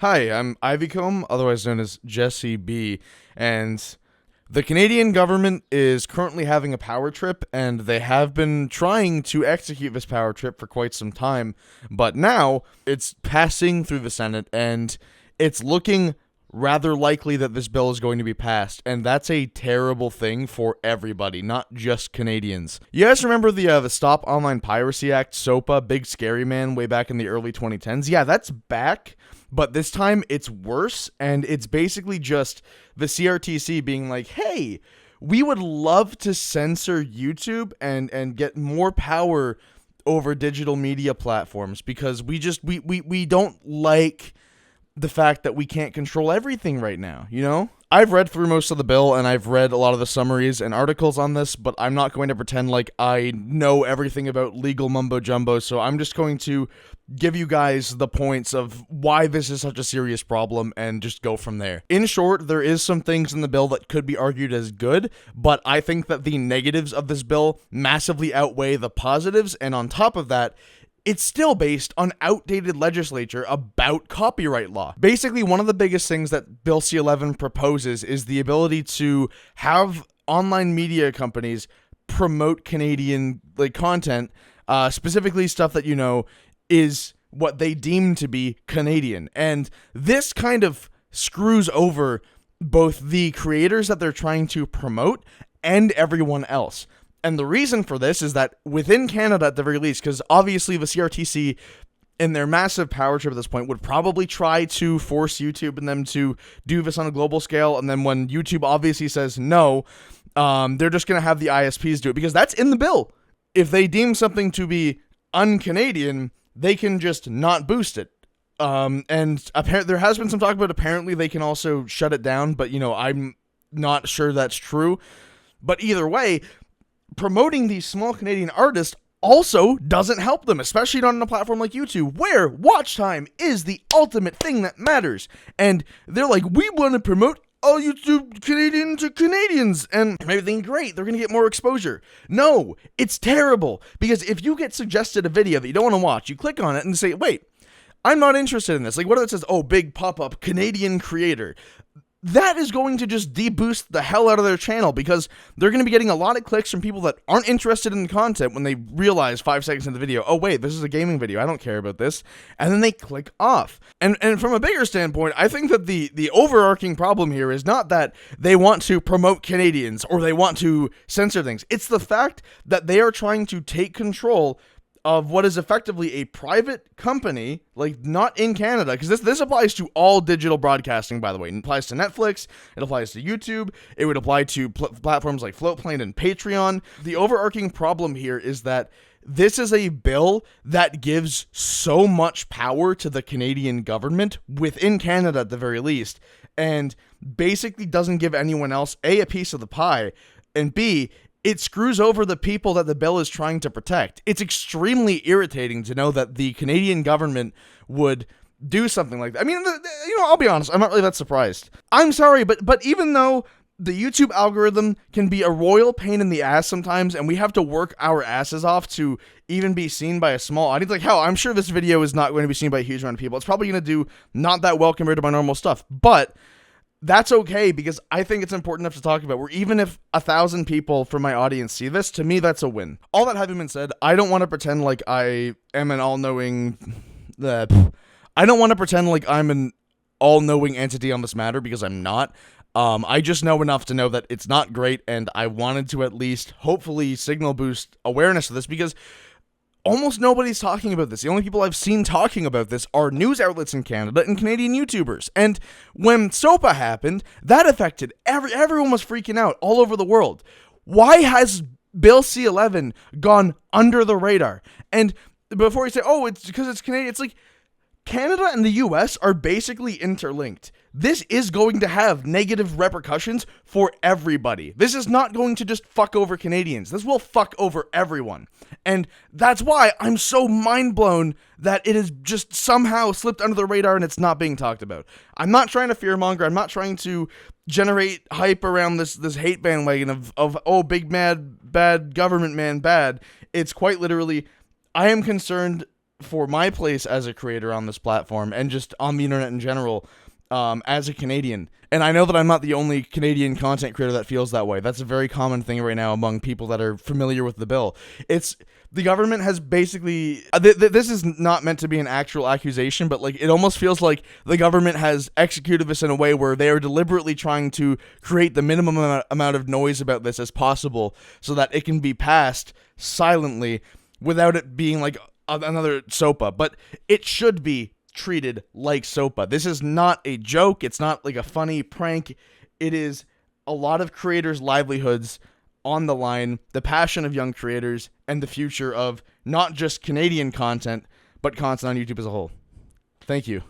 Hi, I'm Ivycomb, otherwise known as Jesse B, and the Canadian government is currently having a power trip, and they have been trying to execute this power trip for quite some time, but now it's passing through the Senate, and it's looking rather likely that this bill is going to be passed, and that's a terrible thing for everybody, not just Canadians. You guys remember the Stop Online Piracy Act, SOPA, Big Scary Man, way back in the early 2010s? Yeah, that's back, but this time it's worse, and it's basically just the CRTC being like, hey, we would love to censor YouTube and get more power over digital media platforms because we don't like the fact that we can't control everything right now, you know? I've read through most of the bill and I've read a lot of the summaries and articles on this, but I'm not going to pretend like I know everything about legal mumbo jumbo, so I'm just going to give you guys the points of why this is such a serious problem and just go from there. In short, there is some things in the bill that could be argued as good, but I think that the negatives of this bill massively outweigh the positives, and on top of that, it's still based on outdated legislature about copyright law. Basically, one of the biggest things that Bill C-11 proposes is the ability to have online media companies promote Canadian content, specifically stuff that, is what they deem to be Canadian. And this kind of screws over both the creators that they're trying to promote and everyone else. And the reason for this is that within Canada, at the very least, because obviously the CRTC, in their massive power trip at this point, would probably try to force YouTube and them to do this on a global scale. And then when YouTube obviously says no, they're just going to have the ISPs do it because that's in the bill. If they deem something to be un-Canadian, they can just not boost it. And there has been some talk about apparently they can also shut it down, but I'm not sure that's true. But either way, promoting these small Canadian artists also doesn't help them, especially not on a platform like YouTube, where watch time is the ultimate thing that matters. And they're like, we want to promote all YouTube Canadian to Canadians, and everything great, they're going to get more exposure. No, it's terrible, because if you get suggested a video that you don't want to watch, you click on it and say, wait, I'm not interested in this. Like, what if it says, oh, big pop-up, Canadian creator? That is going to just deboost the hell out of their channel because they're going to be getting a lot of clicks from people that aren't interested in the content when they realize 5 seconds into the video, oh wait, this is a gaming video, I don't care about this, and then they click off. And from a bigger standpoint, I think that the overarching problem here is not that they want to promote Canadians or they want to censor things. It's the fact that they are trying to take control of what is effectively a private company, like not in Canada, because this applies to all digital broadcasting, by the way. It applies to Netflix, it applies to YouTube, it would apply to platforms like Floatplane and Patreon. The overarching problem here is that this is a bill that gives so much power to the Canadian government, within Canada at the very least, and basically doesn't give anyone else, A, a piece of the pie, and B, it screws over the people that the bill is trying to protect. It's extremely irritating to know that the Canadian government would do something like that. I mean, I'll be honest, I'm not really that surprised. I'm sorry, but even though the YouTube algorithm can be a royal pain in the ass sometimes, and we have to work our asses off to even be seen by a small audience, like hell, I'm sure this video is not going to be seen by a huge amount of people. It's probably going to do not that well compared to my normal stuff, but that's okay, because I think it's important enough to talk about, where even if 1,000 people from my audience see this, to me, that's a win. All that having been said, I don't want to pretend like I am an all-knowing... I don't want to pretend like I'm an all-knowing entity on this matter, because I'm not. I just know enough to know that it's not great, and I wanted to at least, hopefully, signal boost awareness of this, because almost nobody's talking about this. The only people I've seen talking about this are news outlets in Canada and Canadian YouTubers. And when SOPA happened, that affected everyone was freaking out all over the world. Why has Bill C-11 gone under the radar? And before you say, oh, it's because it's Canadian, it's like Canada and the US are basically interlinked. This is going to have negative repercussions for everybody. This is not going to just fuck over Canadians. This will fuck over everyone. And that's why I'm so mind blown that it has just somehow slipped under the radar and it's not being talked about. I'm not trying to fearmonger. I'm not trying to generate hype around this hate bandwagon of oh, big mad, bad government man bad. It's quite literally, I am concerned for my place as a creator on this platform and just on the internet in general, as a Canadian. And I know that I'm not the only Canadian content creator that feels that way. That's a very common thing right now among people that are familiar with the bill. It's the government has basically this is not meant to be an actual accusation, but like it almost feels like the government has executed this in a way where they are deliberately trying to create the minimum amount of noise about this as possible so that it can be passed silently without it being like another SOPA. But it should be treated like SOPA. This is not a joke. It's not like a funny prank. It is a lot of creators' livelihoods on the line, the passion of young creators, and the future of not just Canadian content, but content on YouTube as a whole. Thank you.